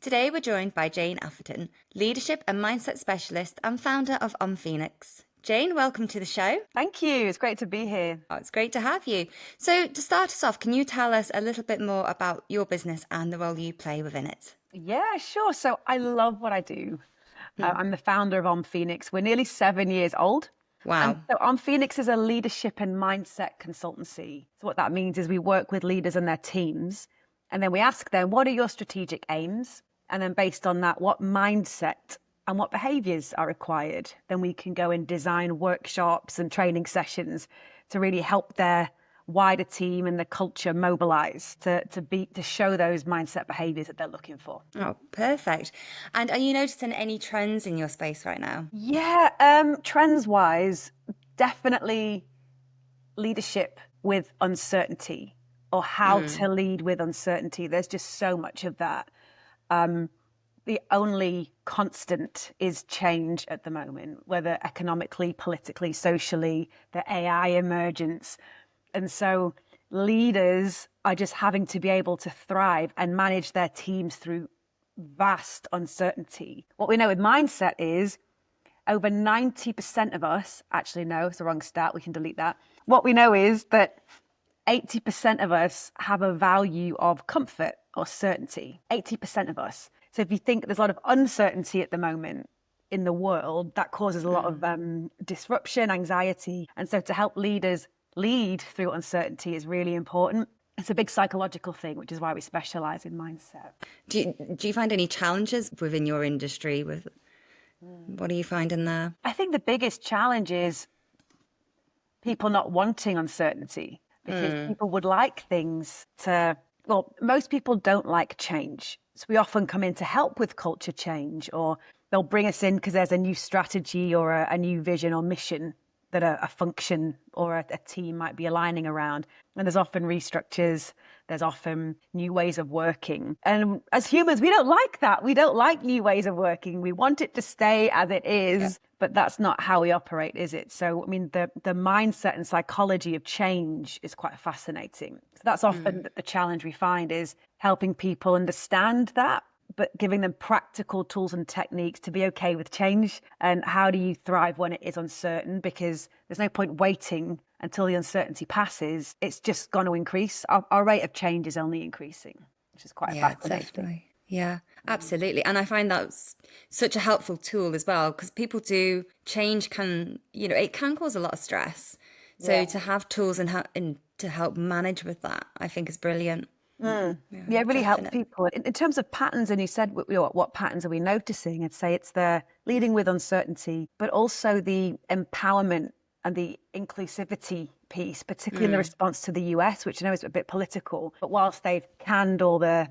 Today we're joined by Jane Atherton, leadership and mindset specialist and founder of Phoenix. Jane, welcome to the show. Thank you. It's great to be here. Oh, it's great to have you. So to start us off, can you tell us a little bit more about your business and the role you play within it? Yeah, sure. So I love what I do. I'm the founder of Phoenix. We're nearly 7 years old. And Wow. so Phoenix is a leadership and mindset consultancy. So what that means is we work with leaders and their teams, and then we ask them, what are your strategic aims? And then based on that, what mindset and what behaviors are required? Then we can go and design workshops and training sessions to really help their wider team and the culture mobilize to show those mindset behaviors that they're looking for. Oh, perfect. And are you noticing any trends in your space right now? Yeah, trends wise, definitely leadership with uncertainty or how to lead with uncertainty. There's just so much of that. The only constant is change at the moment, whether economically, politically, socially, the AI emergence. And so leaders are just having to be able to thrive and manage their teams through vast uncertainty. What we know with mindset is over 90% of us, actually, no, it's the wrong stat. We can delete that. What we know is that 80% of us have a value of comfort or certainty. 80% of us. So if you think there's a lot of uncertainty at the moment in the world, that causes a lot of disruption, anxiety. And so to help leaders lead through uncertainty is really important. It's a big psychological thing, which is why we specialize in mindset. Do you find any challenges within your industry with what are you finding there? I think the biggest challenge is people not wanting uncertainty because people would like things to, well, most people don't like change. So we often come in to help with culture change, or they'll bring us in because there's a new strategy or a new vision or mission that a function or a team might be aligning around. And there's often restructures, there's often new ways of working. And as humans, we don't like that. We don't like new ways of working. We want it to stay as it is, but that's not how we operate, is it? So, I mean, the mindset and psychology of change is quite fascinating. So that's often the challenge we find is helping people understand that, but giving them practical tools and techniques to be okay with change. And how do you thrive when it is uncertain? Because there's no point waiting until the uncertainty passes. It's just going to increase. Our rate of change is only increasing, which is quite Yeah, fascinating. definitely. Yeah, absolutely. And I find that's such a helpful tool as well because people do change it can cause a lot of stress. So to have tools and to help manage with that, I think is brilliant. Yeah, Yeah, it really helps definitely. people. In terms of patterns, and you said, what patterns are we noticing? I'd say it's the leading with uncertainty, but also the empowerment and the inclusivity piece, particularly in the response to the US, which I know is a bit political. But whilst they've canned all the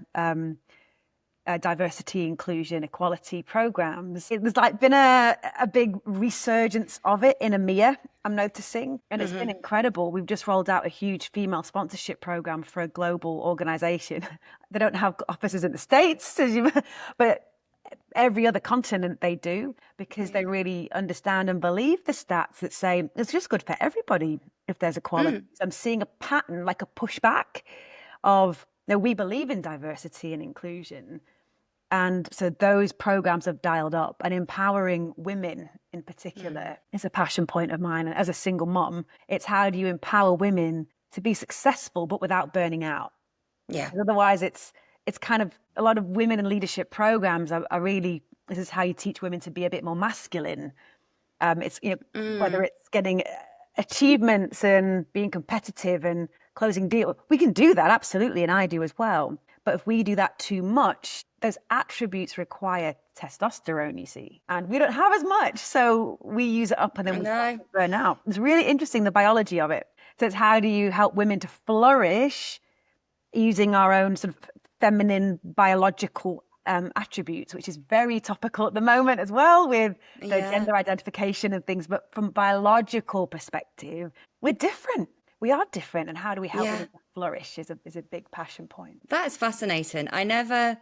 diversity, inclusion, equality programs, there's like been a big resurgence of it in EMEA, I'm noticing, and it's been incredible. We've just rolled out a huge female sponsorship program for a global organization. They don't have offices in the States, but every other continent they do, because they really understand and believe the stats that say it's just good for everybody if there's equality. So I'm seeing a pattern, like a pushback of, no, we believe in diversity and inclusion. And so those programs have dialed up, and empowering women in particular is a passion point of mine. And as a single mom, it's how do you empower women to be successful, but without burning out? Yeah. Because otherwise it's kind of a lot of women in leadership programs are really, this is how you teach women to be a bit more masculine. It's, whether it's getting achievements and being competitive and closing deals. We can do that, absolutely, and I do as well. But if we do that too much, those attributes require testosterone, you see, and we don't have as much. So we use it up and then I we know. start to burn out. It's really interesting, the biology of it. So it's how do you help women to flourish using our own sort of feminine biological attributes, which is very topical at the moment as well with the Yeah. gender identification and things. But from a biological perspective, we're different. We are different. And how do we help Yeah. women to flourish is a big passion point. That is fascinating. I never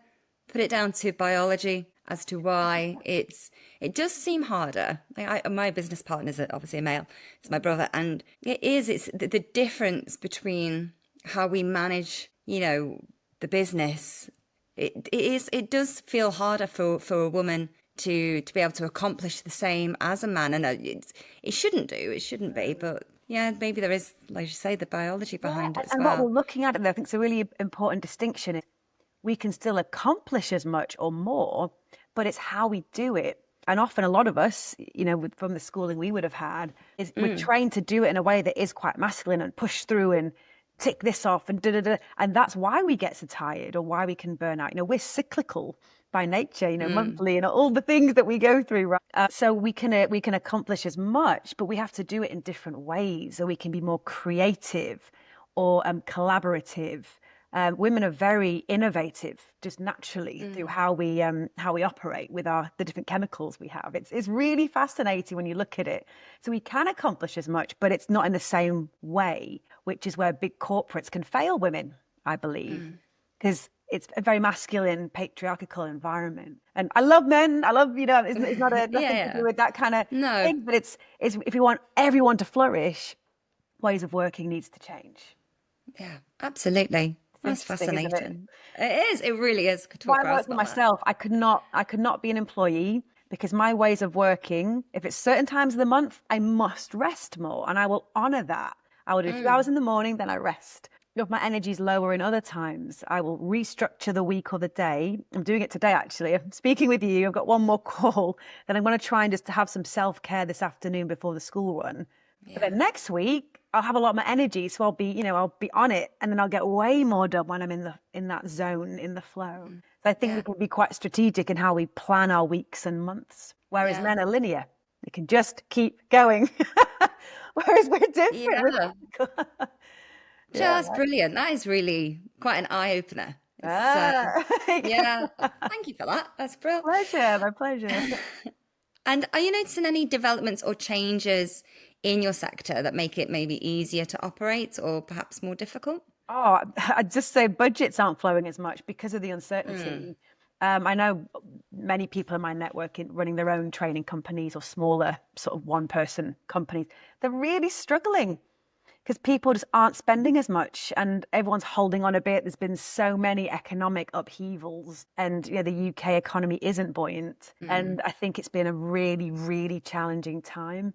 put it down to biology as to why it does seem harder. Like my business partner is obviously a male. It's my brother, and it's the difference between how we manage, the business it does feel harder for a woman to be able to accomplish the same as a man. And it shouldn't do, it shouldn't be, but yeah, maybe there is, like you say, the biology Yeah, behind it as and what we're well. looking at, and I think it's a really important distinction, is we can still accomplish as much or more, but it's how we do it. And often a lot of us, from the schooling we would have had, is we're trained to do it in a way that is quite masculine and push through and tick this off and da da da. And that's why we get so tired or why we can burn out. We're cyclical by nature, monthly and all the things that we go through, right? So we can accomplish as much, but we have to do it in different ways, so we can be more creative or collaborative. Women are very innovative just naturally through how we operate with the different chemicals we have. It's really fascinating when you look at it. So we can accomplish as much, but it's not in the same way, which is where big corporates can fail women, I believe, because it's a very masculine, patriarchal environment. And I love men. I love, it's not Yeah, nothing to do yeah. with that kind of No, thing, but it's if you want everyone to flourish, ways of working needs to change. yeah, absolutely. It's That's interesting, isn't it? fascinating. It is. It really is. Could When talk I for hours worked for about that. myself, I could not be an employee because my ways of working, if it's certain times of the month, I must rest more and I will honor that. I will do a few hours in the morning, then I rest. If my energy's lower in other times, I will restructure the week or the day. I'm doing it today, actually. I'm speaking with you. I've got one more call. Then I'm going to try and just to have some self-care this afternoon before the school run. But Yeah, then next week, I'll have a lot more energy, so I'll be on it, and then I'll get way more done when I'm in that zone, in the flow. So I think we yeah, can be quite strategic in how we plan our weeks and months, whereas yeah, men are linear. They can just keep going. Whereas we're different. yeah. Yeah. Just brilliant. That is really quite an eye opener. It's Ah, yeah. Thank you for that. That's brilliant. pleasure, my pleasure. And are you noticing any developments or changes in your sector that make it maybe easier to operate or perhaps more difficult? Oh, I'd just say budgets aren't flowing as much because of the uncertainty. I know many people in my network running their own training companies or smaller sort of one-person companies. They're really struggling because people just aren't spending as much and everyone's holding on a bit. There's been so many economic upheavals and the UK economy isn't buoyant. And I think it's been a really, really challenging time.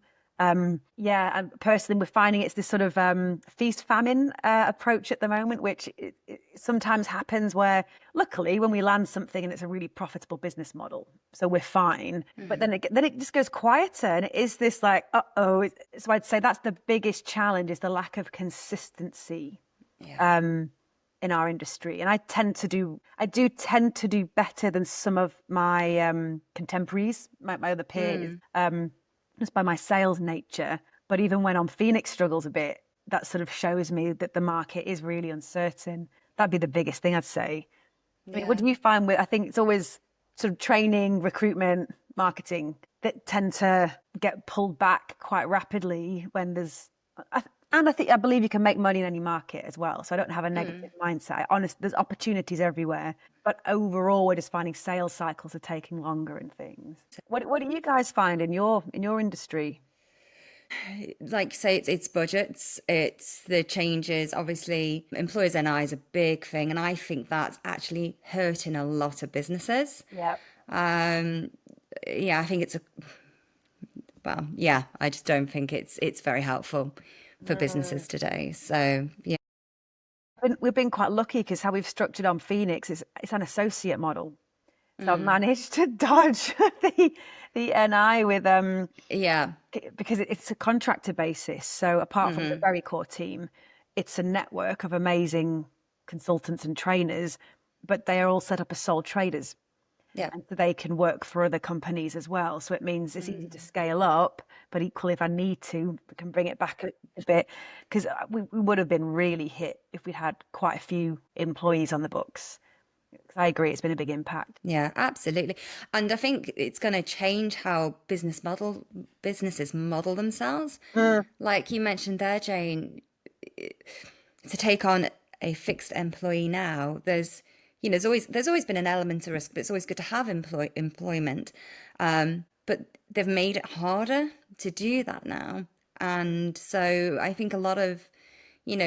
Yeah, and personally, we're finding it's this sort of feast famine approach at the moment, which it sometimes happens where, luckily, when we land something and it's a really profitable business model, so we're fine. But then it just goes quieter, and it is this like, uh-oh. So I'd say that's the biggest challenge is the lack of consistency Yeah. in our industry. And I do tend to do better than some of my contemporaries, my other peers. Just by my sales nature. But even when Phoenix struggles a bit, that sort of shows me that the market is really uncertain. That'd be the biggest thing I'd say. I mean, what Yeah. do you find with, I think it's always sort of training, recruitment, marketing that tend to get pulled back quite rapidly when and I believe you can make money in any market as well. So I don't have a negative mindset. There's opportunities everywhere, but overall, we're just finding sales cycles are taking longer and things. What do you guys find in your industry? Like you say, it's budgets, it's the changes. Obviously, employers' NI is a big thing, and I think that's actually hurting a lot of businesses. Yeah. Um, yeah, I think it's a well, yeah, I just don't think it's very helpful for businesses today. So yeah, We've been quite lucky because how we've structured Phoenix is it's an associate model. So I've managed to dodge the NI with yeah, because it's a contractor basis. So apart from the very core team, it's a network of amazing consultants and trainers, but they are all set up as sole traders. yeah, And so they can work for other companies as well. So it means it's easy to scale up, but equally, if I need to, we can bring it back a bit because we would have been really hit if we had quite a few employees on the books. 'Cause I agree, it's been a big impact. yeah, absolutely. And I think it's going to change how businesses model themselves. Like you mentioned there, Jane, to take on a fixed employee now, there's always been an element of risk, but it's always good to have employment. But they've made it harder to do that now, and so I think a lot of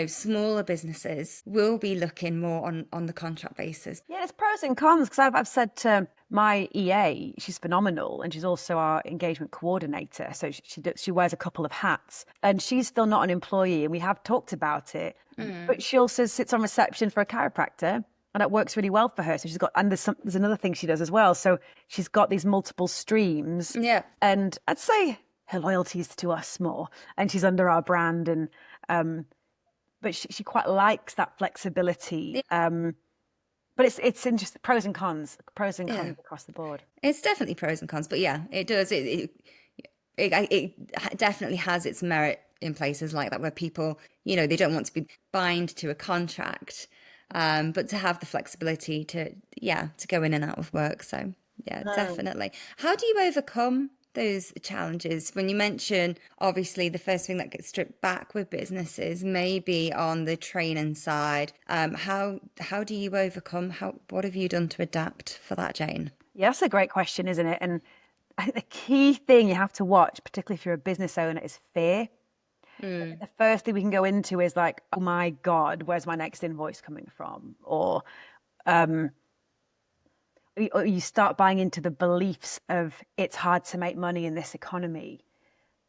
smaller businesses will be looking more on the contract basis. Yeah, there's pros and cons because I've said to my EA, she's phenomenal, and she's also our engagement coordinator. So she wears a couple of hats, and she's still not an employee, and we have talked about it. But she also sits on reception for a chiropractor, and it works really well for her. So there's another thing she does as well. So she's got these multiple streams. Yeah. And I'd say her loyalty is to us more, and she's under our brand, and but she quite likes that flexibility. But it's interesting, pros and cons across the board. It's definitely pros and cons, but yeah, it does. It definitely has its merit in places like that where people, they don't want to be bind to a contract, but to have the flexibility to go in and out of work. So yeah, definitely. How do you overcome those challenges? When you mention, obviously, the first thing that gets stripped back with businesses may be on the training side. How do you overcome? What have you done to adapt for that, Jane? Yeah, that's a great question, isn't it? And I think the key thing you have to watch, particularly if you're a business owner, is fear. The first thing we can go into is like, oh my God, where's my next invoice coming from? Or you start buying into the beliefs of it's hard to make money in this economy.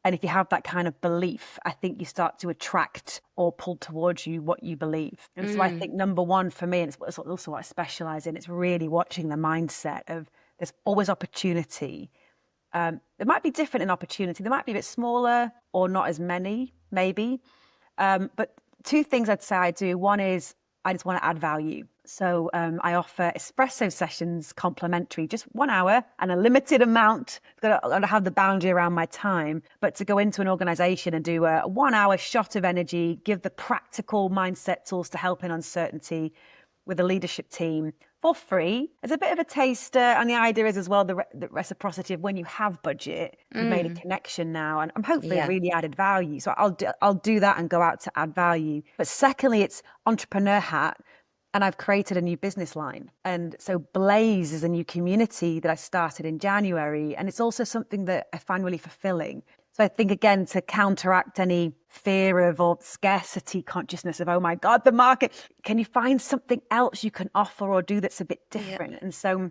And if you have that kind of belief, I think you start to attract or pull towards you what you believe. And so I think number one for me, and it's also what I specialize in, it's really watching the mindset of there's always opportunity. It might be different in opportunity. They might be a bit smaller or not as many, maybe. But two things I'd say I do. One is I just want to add value. So I offer espresso sessions complimentary, just 1 hour and a limited amount. I've got to have the boundary around my time, but to go into an organization and do a 1 hour shot of energy, give the practical mindset tools to help in uncertainty with a leadership team for free. It's a bit of a taster. And the idea is as well, the reciprocity of when you have budget, you've made a connection now. And I'm hopefully really added value. So I'll do that and go out to add value. But secondly, it's entrepreneur hat. And I've created a new business line. And so Blaze is a new community that I started in January. And it's also something that I find really fulfilling. So I think, again, to counteract any fear of or scarcity consciousness of, oh my God, the market, can you find something else you can offer or do that's a bit different? Yeah. And so,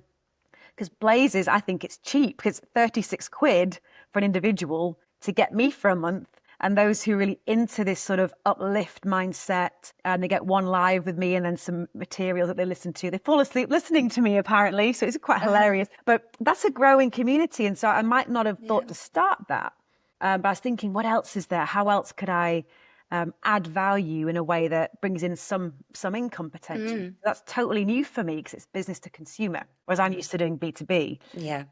because Blazes, I think it's cheap because 36 quid for an individual to get me for a month. And those who are really into this sort of uplift mindset, and they get one live with me and then some material that they listen to. They fall asleep listening to me, apparently. So it's quite hilarious. But that's a growing community. And so I might not have thought to start that. But I was thinking, what else is there? How else could I add value in a way that brings in some income potential? That's totally new for me because it's business to consumer, whereas I'm used to doing B2B. Yeah.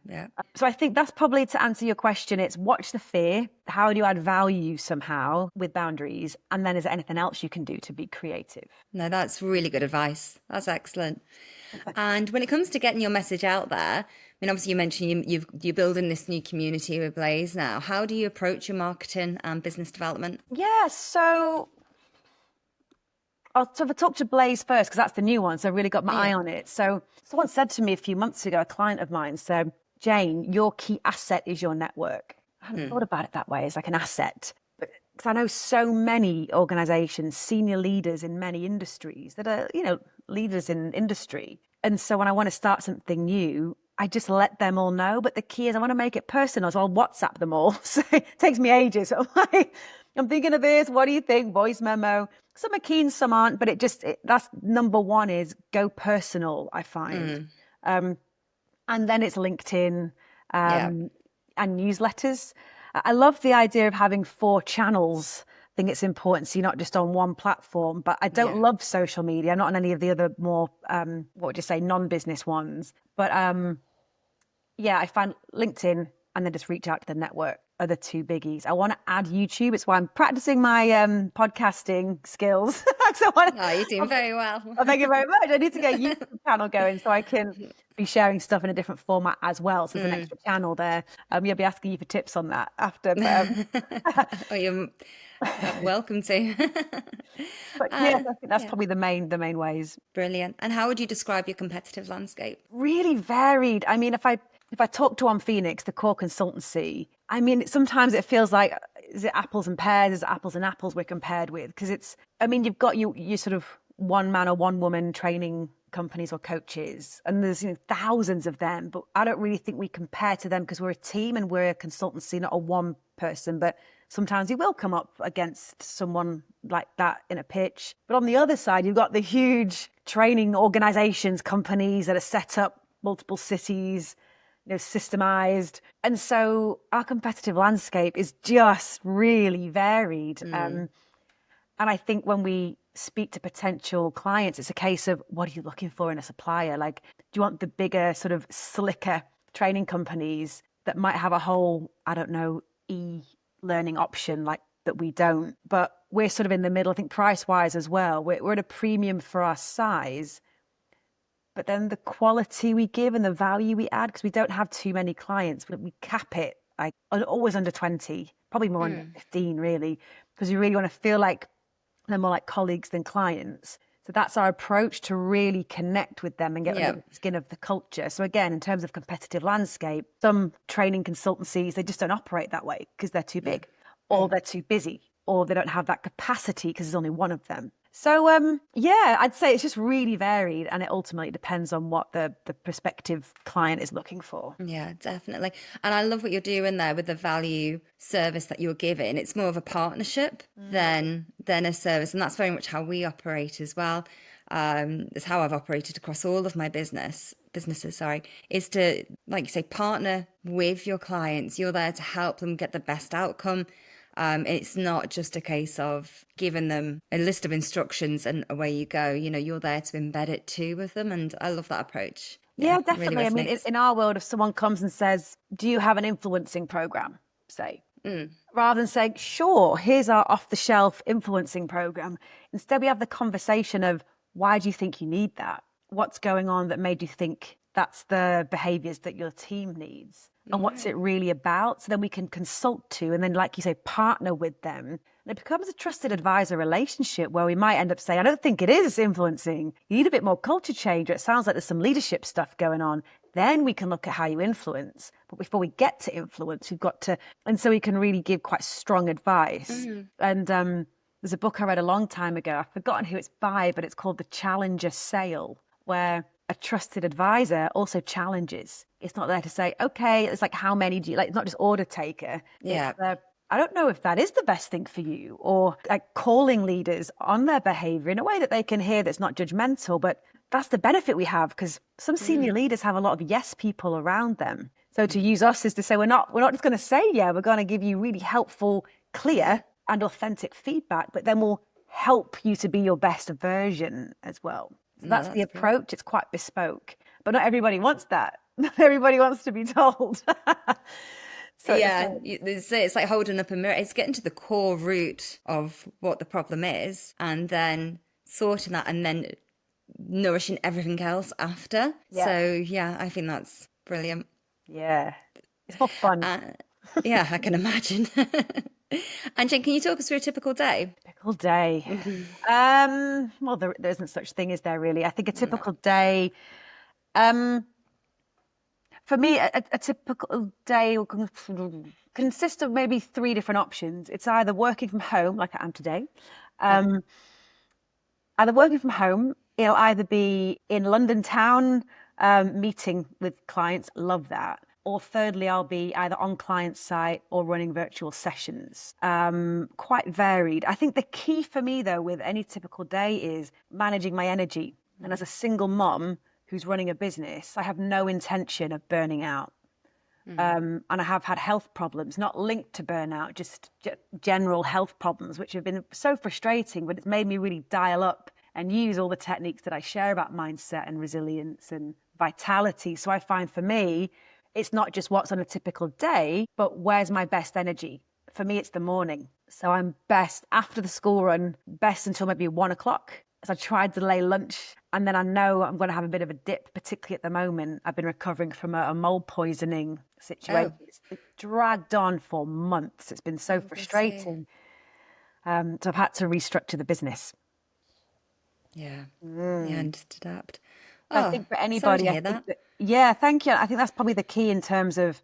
So I think that's probably, to answer your question, it's watch the fear. How do you add value somehow with boundaries? And then is there anything else you can do to be creative? No, that's really good advice. That's excellent. And when it comes to getting your message out there, I mean, obviously you mentioned you're building this new community with Blaze now. How do you approach your marketing and business development? Yeah, so I'll talk to Blaze first because that's the new one. So I really got my eye on it. So someone said to me a few months ago, a client of mine said, Jane, your key asset is your network. I hadn't thought about it that way, as like an asset. Because I know so many organizations, senior leaders in many industries that are, leaders in industry. And so when I want to start something new, I just let them all know. But the key is I want to make it personal. So I'll WhatsApp them all. So it takes me ages. So I'm thinking of this. What do you think? Voice memo. Some are keen, some aren't. But that's number one, is go personal, I find. And then it's LinkedIn and newsletters. I love the idea of having 4 channels. I think it's important so you're not just on one platform. But I don't love social media. I'm not on any of the other more, non-business ones. But I find LinkedIn and then just reach out to the network are the 2 biggies. I want to add YouTube. It's why I'm practicing my podcasting skills. You're doing very well. Oh, thank you very much. I need to get a YouTube channel going so I can be sharing stuff in a different format as well. So there's an extra channel there. You'll be asking you for tips on that after. You're welcome to. But I think that's probably the main ways. Brilliant. And how would you describe your competitive landscape? Really varied. I mean, if I talk to On Phoenix, the core consultancy, I mean, sometimes it feels like is it apples and pears? Is it apples and apples we're compared with? Because it's, I mean, you've got you sort of one man or one woman training companies or coaches, and there's thousands of them, but I don't really think we compare to them because we're a team and we're a consultancy, not a one person. But sometimes you will come up against someone like that in a pitch. But on the other side, you've got the huge training organizations, companies that are set up multiple cities, systemized. And so our competitive landscape is just really varied. And I think when we speak to potential clients, it's a case of, what are you looking for in a supplier? Like, do you want the bigger, sort of slicker training companies that might have a whole, I don't know, e-learning option like that we don't? But we're sort of in the middle, I think, price-wise as well. We're at a premium for our size, but then the quality we give and the value we add, because we don't have too many clients, we cap it like always under 20, probably more under 15 really, because we really want to feel like they're more like colleagues than clients. So that's our approach to really connect with them and get under the skin of the culture. So again, in terms of competitive landscape, some training consultancies, they just don't operate that way because they're too big or they're too busy or they don't have that capacity because there's only one of them. So, I'd say it's just really varied, and it ultimately depends on what the prospective client is looking for. Yeah, definitely. And I love what you're doing there with the value service that you're giving. It's more of a partnership than a service. And that's very much how we operate as well. It's how I've operated across all of my businesses, sorry, is to, like you say, partner with your clients. You're there to help them get the best outcome. It's not just a case of giving them a list of instructions and away you go. You're there to embed it too with them. And I love that approach. Yeah, Really definitely. I mean, resonates. in our world, if someone comes and says, do you have an influencing program, say, rather than saying, sure, here's our off-the-shelf influencing program, instead we have the conversation of, why do you think you need that? What's going on that made you think that's the behaviors that your team needs? And what's it really about? So then we can consult to, and then, like you say, partner with them. And it becomes a trusted advisor relationship where we might end up saying, I don't think it is influencing. You need a bit more culture change. Or it sounds like there's some leadership stuff going on. Then we can look at how you influence. But before we get to influence, we've got to, and so we can really give quite strong advice. And there's a book I read a long time ago. I've forgotten who it's by, but it's called The Challenger Sale, where a trusted advisor also challenges. It's not there to say, okay, it's like, how many do you like? It's not just order taker. Yeah. I don't know if that is the best thing for you, or like calling leaders on their behavior in a way that they can hear that's not judgmental. But that's the benefit we have, because some senior leaders have a lot of yes people around them. So to use us is to say, we're not just going to say, we're going to give you really helpful, clear and authentic feedback, but then we'll help you to be your best version as well. So that's the approach. It's quite bespoke, but not everybody wants that. Not everybody wants to be told. So it's like holding up a mirror. It's getting to the core root of what the problem is and then sorting that and then nourishing everything else after. So I think that's brilliant. Yeah, it's more fun. I can imagine. And Jen, can you talk us through a typical day? Typical day. Well, there isn't such thing, is there really? I think a typical day, for me, a typical day will consist of maybe 3 different options. It's either working from home, like I am today, either working from home, it'll either be in London town, meeting with clients, love that. Or thirdly, I'll be either on client site or running virtual sessions. Quite varied. I think the key for me, though, with any typical day is managing my energy. And as a single mom who's running a business, I have no intention of burning out. And I have had health problems, not linked to burnout, just general health problems, which have been so frustrating, but it's made me really dial up and use all the techniques that I share about mindset and resilience and vitality. So I find for me, it's not just what's on a typical day, but where's my best energy? For me, it's the morning. So I'm best after the school run, best until maybe 1:00. So I try to delay lunch, and then I know I'm going to have a bit of a dip, particularly at the moment. I've been recovering from a mold poisoning situation. It's dragged on for months. It's been so frustrating. So I've had to restructure the business. And to adapt. I think for Sorry to anybody, hear that. thank you. I think that's probably the key in terms of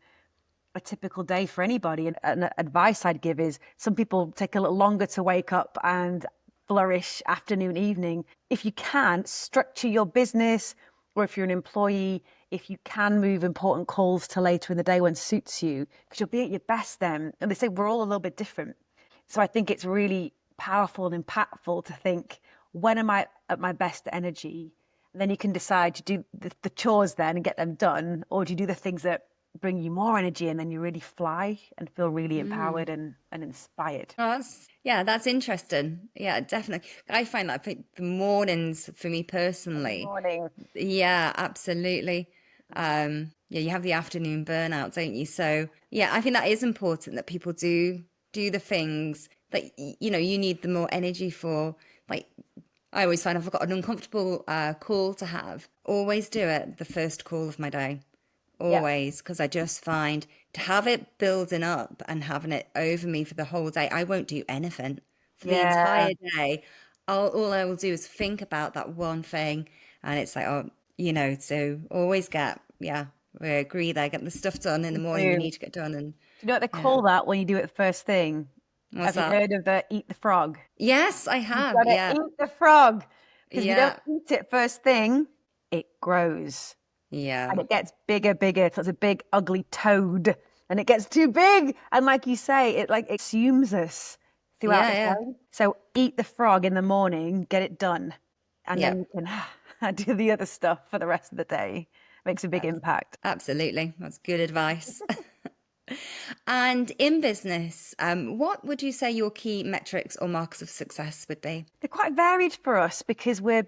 a typical day for anybody. And an advice I'd give is some people take a little longer to wake up and flourish afternoon, evening. If you can, structure your business, or if you're an employee, if you can move important calls to later in the day when suits you, because you'll be at your best then. And they say we're all a little bit different. So I think it's really powerful and impactful to think, when am I at my best energy? And then you can decide to do the chores then and get them done, or do you do the things that bring you more energy and then you really fly and feel really empowered and inspired. Oh, that's interesting. Yeah, definitely. I find that for the mornings for me Good personally. morning. Yeah, absolutely. Yeah, you have the afternoon burnout, don't you? So yeah, I think that is important that people do the things that you need the more energy for. Like I always find if I've got an uncomfortable call to have, always do it the first call of my day. Yeah. Always, because I just find to have it building up and having it over me for the whole day, I won't do anything for the Yeah. entire day. All I will do is think about that one thing, and it's like, oh, so always yeah, we agree there, get the stuff done in the We morning you do. need to get done, and Do you know what they yeah, call that when you do it first thing? what's Have you that? heard of the eat the frog? Yes, I You've have. got to Yeah, eat the frog, because if you don't yeah, eat it first thing, it grows yeah, and it gets bigger, bigger. So it's a big, ugly toad, and it gets too big. And like you say, it like consumes us throughout yeah, the yeah, day. So eat the frog in the morning, get it done, and yeah. then you can do the other stuff for the rest of the day. Makes a big Abs- impact. Absolutely, that's good advice. And in business, what would you say your key metrics or marks of success would be? They're quite varied for us because we're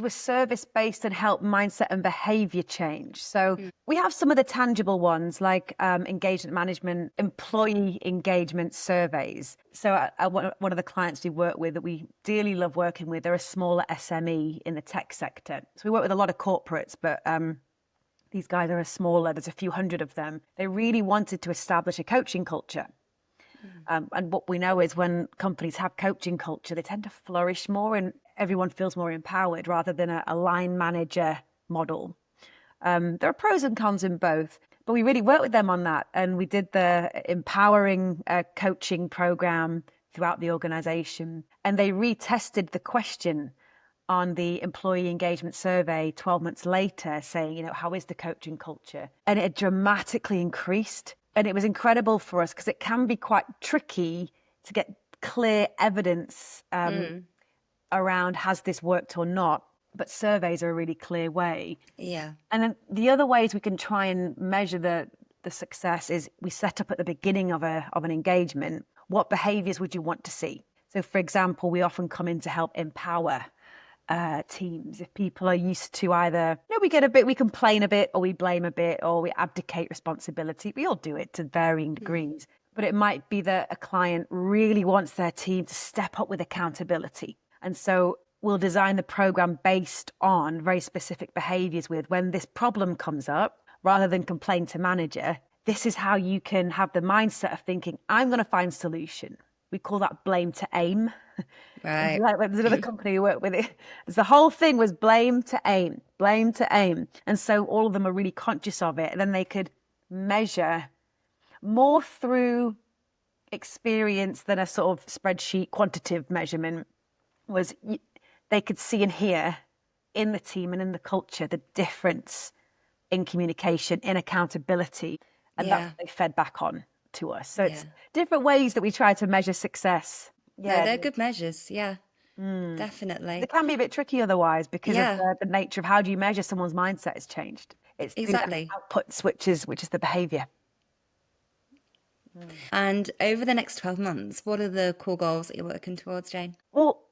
service based and help mindset and behavior change. So we have some of the tangible ones like engagement management, employee engagement surveys. So one of the clients we work with that we dearly love working with, they're a smaller SME in the tech sector. So we work with a lot of corporates, but these guys are a smaller, there's a few hundred of them. They really wanted to establish a coaching culture. And what we know is when companies have coaching culture, they tend to flourish more and everyone feels more empowered rather than a line manager model. There are pros and cons in both, but we really worked with them on that. And we did the empowering coaching program throughout the organization. And they retested the question on the employee engagement survey 12 months later saying, how is the coaching culture? And it dramatically increased. And it was incredible for us because it can be quite tricky to get clear evidence around has this worked or not. But surveys are a really clear way. Yeah. And then the other ways we can try and measure the success is we set up at the beginning of an engagement, what behaviors would you want to see? So for example, we often come in to help empower teams. If people are used to either, we complain a bit or we blame a bit or we abdicate responsibility. We all do it to varying degrees. But it might be that a client really wants their team to step up with accountability. And so we'll design the program based on very specific behaviors with when this problem comes up, rather than complain to manager, this is how you can have the mindset of thinking, I'm going to find solution. We call that blame to aim. Right. Like there's another company we work with. The whole thing was blame to aim, blame to aim. And so all of them are really conscious of it. And then they could measure more through experience than a sort of spreadsheet quantitative measurement. They could see and hear in the team and in the culture the difference in communication, in accountability. And that's Yeah. what they fed back on to us. So Yeah. it's different ways that we try to measure success. No, Yeah. they're good measures. Yeah, It definitely. can be a bit tricky otherwise because of Yeah, the nature of how do you measure someone's mindset has changed. It's through that exactly. output switches, which is the behavior. And over the next 12 months, what are the core goals that you're working towards, Jane? Well,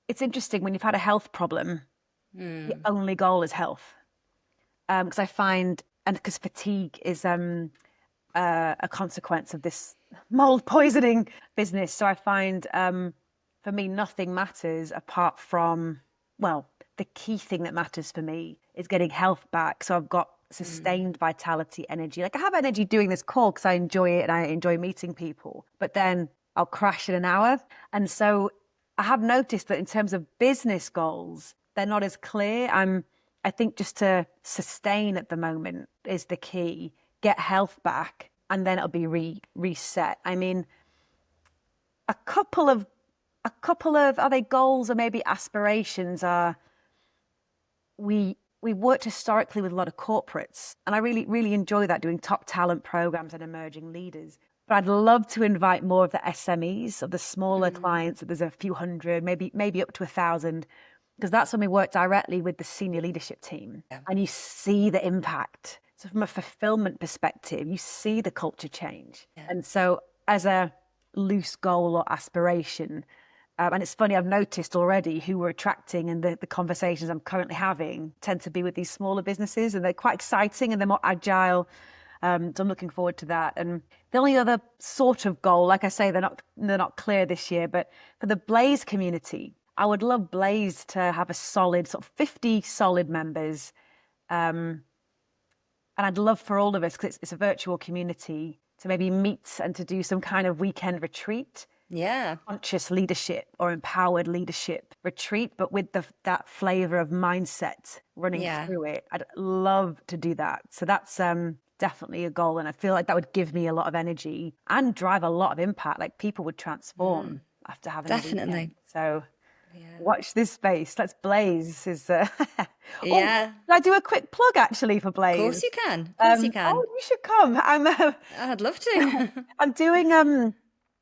it's interesting when you've had a health problem, the only goal is health. Because I find, and because fatigue is a consequence of this mold poisoning business. So I find for me, nothing matters apart from, well, the key thing that matters for me is getting health back. So I've got sustained vitality, energy. Like I have energy doing this call because I enjoy it and I enjoy meeting people, but then I'll crash in an hour. And so I have noticed that in terms of business goals, they're not as clear. I'm I think just to sustain at the moment is the key. Get health back, and then it'll be reset. I mean, a couple of are they goals or maybe aspirations are we worked historically with a lot of corporates, and I really enjoy that, doing top talent programs and emerging leaders. But I'd love to invite more of the SMEs, of the smaller clients. That there's a few hundred, maybe up to 1,000, because that's when we work directly with the senior leadership team, and you see the impact. So from a fulfillment perspective, you see the culture change. And so as a loose goal or aspiration, and it's funny, I've noticed already who we're attracting, and the conversations I'm currently having tend to be with these smaller businesses, and they're quite exciting and they're more agile. So I'm looking forward to that. And the only other sort of goal, like I say, they're not clear this year, but for the Blaze community, I would love Blaze to have a solid sort of 50 solid members. And I'd love for all of us, because it's a virtual community, to maybe meet and to do some kind of weekend retreat. Yeah. Conscious leadership or empowered leadership retreat, but with that flavor of mindset running through it. I'd love to do that. So that's definitely a goal. And I feel like that would give me a lot of energy and drive a lot of impact. Like people would transform after having Definitely. a weekend. So watch this space. Let's Blaze. Should I do a quick plug actually for Blaze? Of course you can. Of course you can. Oh, you should come. I'd love to. I'm doing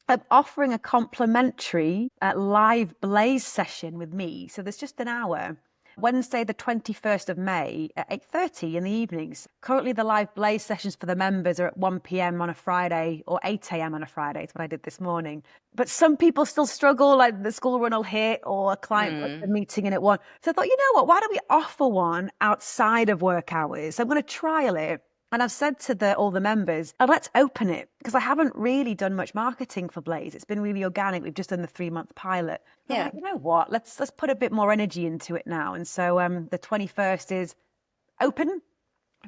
I'm offering a complimentary live Blaze session with me. So there's just an hour. Wednesday, the 21st of May at 8:30 in the evenings. Currently, the live Blaze sessions for the members are at 1 p.m. on a Friday or 8 a.m. on a Friday. It's what I did this morning. But some people still struggle, like the school run will hit or a client puts a meeting in at 1. So I thought, you know what, why don't we offer one outside of work hours? I'm going to trial it. And I've said to all the members, let's open it, because I haven't really done much marketing for Blaze. It's been really organic. We've just done the 3-month pilot. I'm like, you know what? Let's put a bit more energy into it now. And so the 21st is open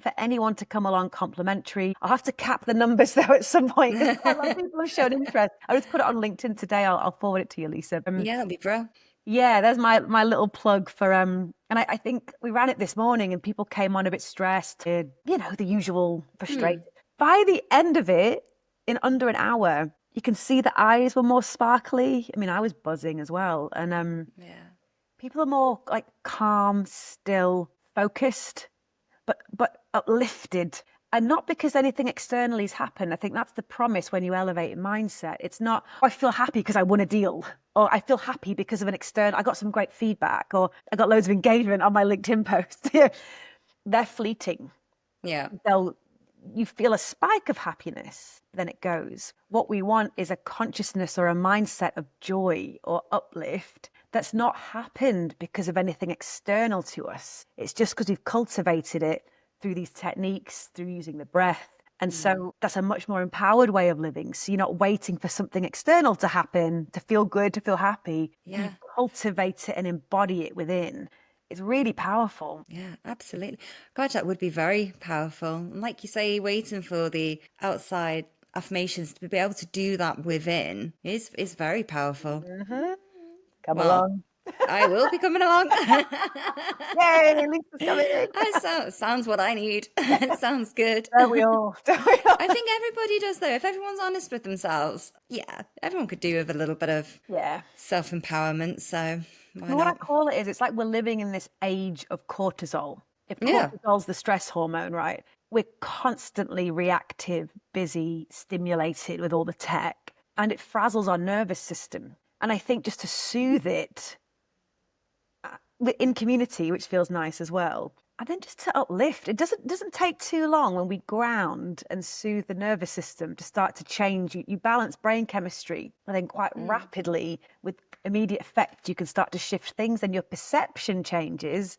for anyone to come along complimentary. I'll have to cap the numbers though at some point, because a lot of people have shown interest. I just put it on LinkedIn today. I'll forward it to you, Lisa. That'll be bro. Yeah, there's my little plug for and I think we ran it this morning and people came on a bit stressed, the usual frustrated. By the end of it, in under an hour, you can see the eyes were more sparkly. I mean, I was buzzing as well. And people are more like calm, still, focused, but uplifted. And not because anything externally has happened. I think that's the promise when you elevate mindset. It's not, I feel happy because I won a deal, or I feel happy because of I got some great feedback, or I got loads of engagement on my LinkedIn post. They're fleeting. Yeah. You feel a spike of happiness, then it goes. What we want is a consciousness or a mindset of joy or uplift that's not happened because of anything external to us. It's just because we've cultivated it through these techniques, through using the breath. And so that's a much more empowered way of living. So you're not waiting for something external to happen, to feel good, to feel happy. Yeah. You cultivate it and embody it within. It's really powerful. Yeah, absolutely. God, that would be very powerful. And like you say, waiting for the outside affirmations to be able to do that within is very powerful. Come along. I will be coming along. Yay, Lisa's coming. Sounds what I need. It sounds good. Don't we all? I think everybody does, though. If everyone's honest with themselves, everyone could do with a little bit of self-empowerment. So what I call it is, it's like we're living in this age of cortisol. If cortisol's the stress hormone, right? We're constantly reactive, busy, stimulated with all the tech, and it frazzles our nervous system. And I think just to soothe it in community, which feels nice as well, and then just to uplift. It doesn't take too long when we ground and soothe the nervous system to start to change. You balance brain chemistry, and then quite rapidly, with immediate effect, you can start to shift things, and your perception changes,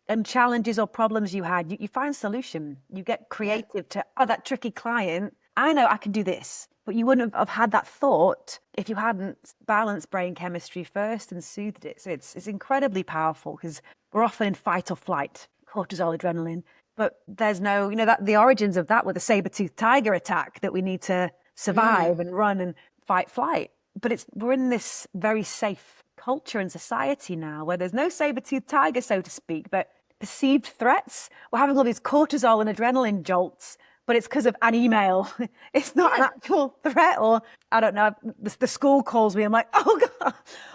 and challenges or problems you had, you find solution. You get creative to, that tricky client, I know I can do this. But you wouldn't have had that thought if you hadn't balanced brain chemistry first and soothed it. So it's incredibly powerful, because we're often in fight or flight, cortisol, adrenaline. But there's no, that the origins of that were the saber-toothed tiger attack that we need to survive and run and fight, flight. But we're in this very safe culture and society now where there's no saber-toothed tiger, so to speak, but perceived threats. We're having all these cortisol and adrenaline jolts, but it's because of an email. It's not an actual threat. Or I don't know, the school calls me, I'm like, oh God,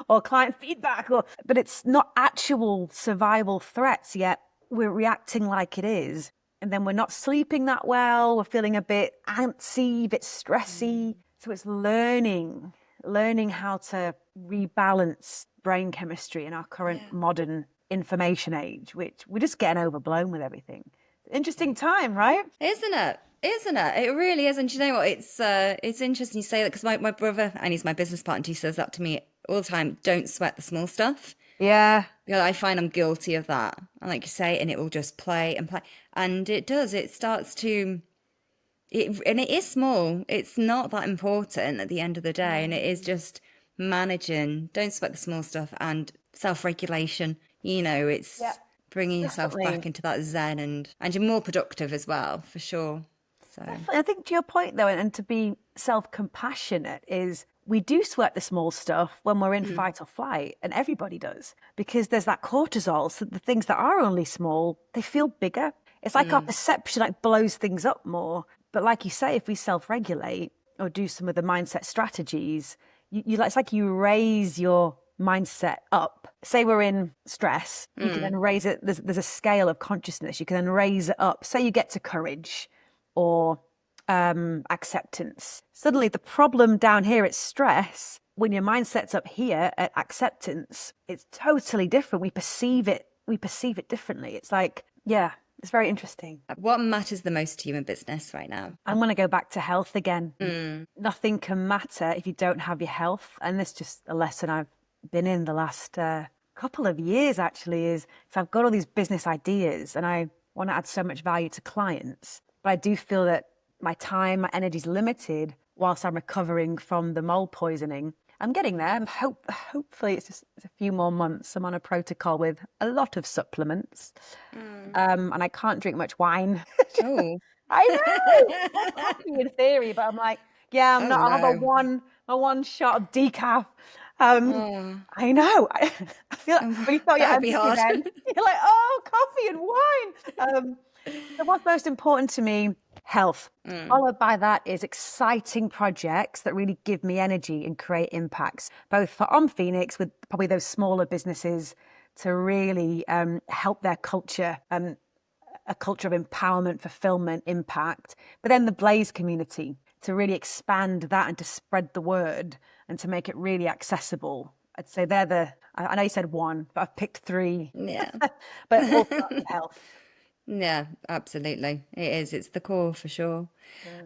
or client feedback, but it's not actual survival threats yet. We're reacting like it is. And then we're not sleeping that well. We're feeling a bit antsy, a bit stressy. So it's learning how to rebalance brain chemistry in our current modern information age, which we're just getting overblown with everything. Interesting time, right? Isn't it? Isn't it? It really is. And do you know what? It's interesting you say that, because my brother, and he's my business partner, he says that to me all the time. Don't sweat the small stuff. Yeah. Because I find I'm guilty of that. And like you say, and it will just play and play. And it does. It starts to, and it is small. It's not that important at the end of the day. And it is just managing, don't sweat the small stuff, and self-regulation. It's bringing yourself back into that zen, and you're more productive as well, for sure. So Definitely. I think to your point though, and to be self-compassionate, is we do sweat the small stuff when we're in fight or flight, and everybody does, because there's that cortisol. So the things that are only small, they feel bigger. It's like our perception like blows things up more. But like you say, if we self-regulate or do some of the mindset strategies, it's like you raise your mindset up. Say we're in stress, you can then raise it. There's a scale of consciousness. You can then raise it up. Say you get to courage or acceptance. Suddenly the problem down here at stress, when your mindset's up here at acceptance, it's totally different. We perceive it differently. It's like, yeah, it's very interesting. what matters the most to you in business right now? I'm going to go back to health again. Nothing can matter if you don't have your health. And this is just a lesson I've been in the last couple of years, actually, is if I've got all these business ideas and I want to add so much value to clients, but I do feel that my time, my energy is limited whilst I'm recovering from the mold poisoning. I'm getting there. Hopefully it's a few more months. I'm on a protocol with a lot of supplements. And I can't drink much wine. Oh. I know. Coffee in theory, but I'm like, yeah, I'm not. I'll have a one shot of decaf. I know. I feel like when you felt your That'd be empty hard. then, you're like, oh, coffee and wine. So what's most important to me? Health. Followed by that is exciting projects that really give me energy and create impacts, both for On Phoenix with probably those smaller businesses to really help their culture, a culture of empowerment, fulfillment, impact. But then the Blaze community to really expand that and to spread the word and to make it really accessible. I'd say I know you said one, but I've picked three. Yeah. But all starts with health. Yeah, absolutely. It is. It's the core for sure.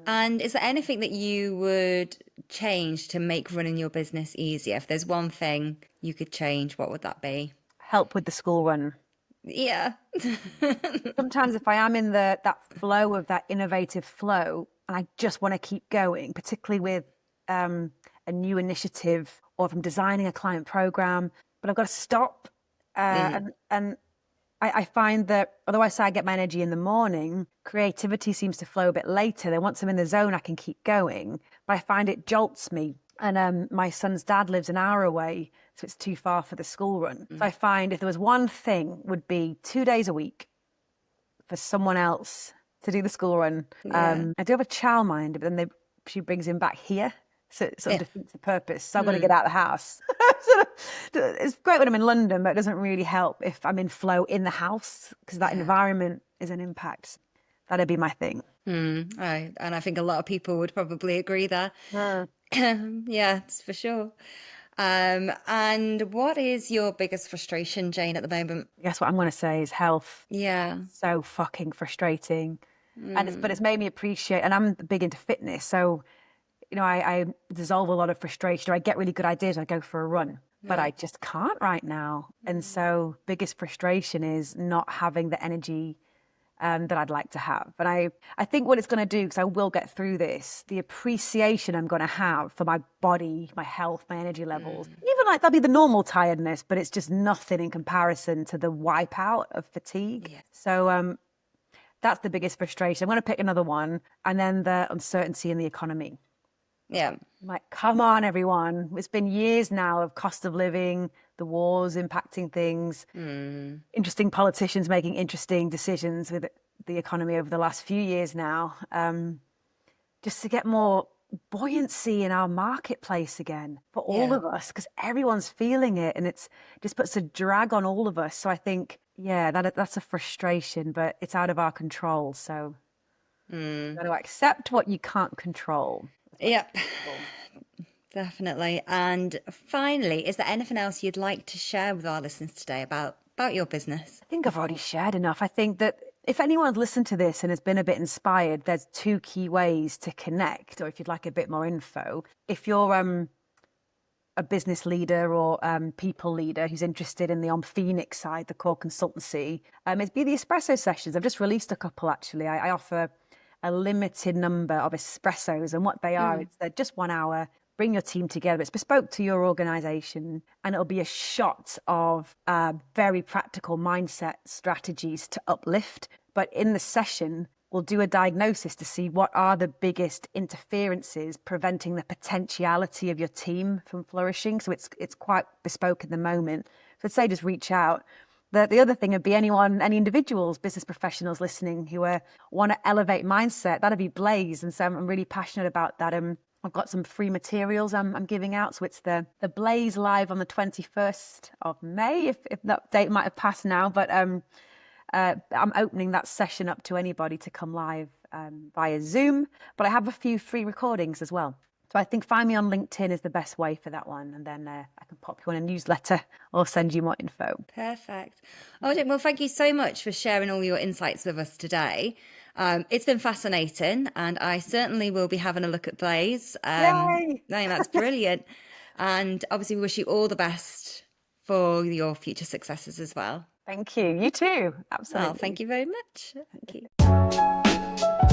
And is there anything that you would change to make running your business easier? If there's one thing you could change, what would that be? Help with the school run. Yeah. Sometimes if I am in that flow of that innovative flow and I just want to keep going, particularly with a new initiative or if I'm designing a client program, but I've got to stop. And I find that although I say I get my energy in the morning, creativity seems to flow a bit later. Then once I'm in the zone, I can keep going. But I find it jolts me. And my son's dad lives an hour away, so it's too far for the school run. So I find if there was one thing, would be 2 days a week for someone else to do the school run. Yeah. I do have a childminder, but then she brings him back here. So it sort of defeats the purpose. So I've got to get out of the house. It's great when I'm in London, but it doesn't really help if I'm in flow in the house because that environment is an impact. That'd be my thing. And I think a lot of people would probably agree there. Yeah, it's for sure. And what is your biggest frustration, Jane, at the moment? Guess what I'm going to say is health. Yeah. So fucking frustrating. But it's made me appreciate, and I'm big into fitness. So, I dissolve a lot of frustration, or I get really good ideas. I go for a run, but I just can't right now. And so biggest frustration is not having the energy that I'd like to have. And I think what it's going to do, because I will get through this, the appreciation I'm going to have for my body, my health, my energy levels, even like that'll be the normal tiredness, but it's just nothing in comparison to the wipeout of fatigue. Yeah. So that's the biggest frustration. I'm going to pick another one. And then the uncertainty in the economy. Yeah. I'm like, come on, everyone. It's been years now of cost of living, the wars impacting things, interesting politicians making interesting decisions with the economy over the last few years now, just to get more buoyancy in our marketplace again for all Yeah. of us, because everyone's feeling it, and it's just puts a drag on all of us. So I think, yeah, that's a frustration, but it's out of our control. So you've got to accept what you can't control as much as Yep. possible. Definitely. And finally, is there anything else you'd like to share with our listeners today about your business? I think I've already shared enough. I think that if anyone's listened to this and has been a bit inspired, there's two key ways to connect, or if you'd like a bit more info. If you're a business leader or people leader who's interested in the On Phoenix side, the core consultancy, it'd be the espresso sessions. I've just released a couple, actually. I offer a limited number of espressos, and what they are, they're just 1 hour. Bring your team together. It's bespoke to your organization, and it'll be a shot of very practical mindset strategies to uplift. But in the session, we'll do a diagnosis to see what are the biggest interferences preventing the potentiality of your team from flourishing. So it's quite bespoke in the moment. So I'd say just reach out. The other thing would be any individuals, business professionals listening who want to elevate mindset. That'd be Blaze, and so I'm really passionate about that. I've got some free materials I'm giving out. So it's the Blaze Live on the 21st of May, if that date might have passed now. But I'm opening that session up to anybody to come live via Zoom. But I have a few free recordings as well. So I think find me on LinkedIn is the best way for that one. And then I can pop you on a newsletter or send you more info. Perfect. Oh, well, thank you so much for sharing all your insights with us today. It's been fascinating, and I certainly will be having a look at Blaze. Yay! I think that's brilliant. And obviously, we wish you all the best for your future successes as well. Thank you. You too. Well, Absolutely. thank you very much. Thank you.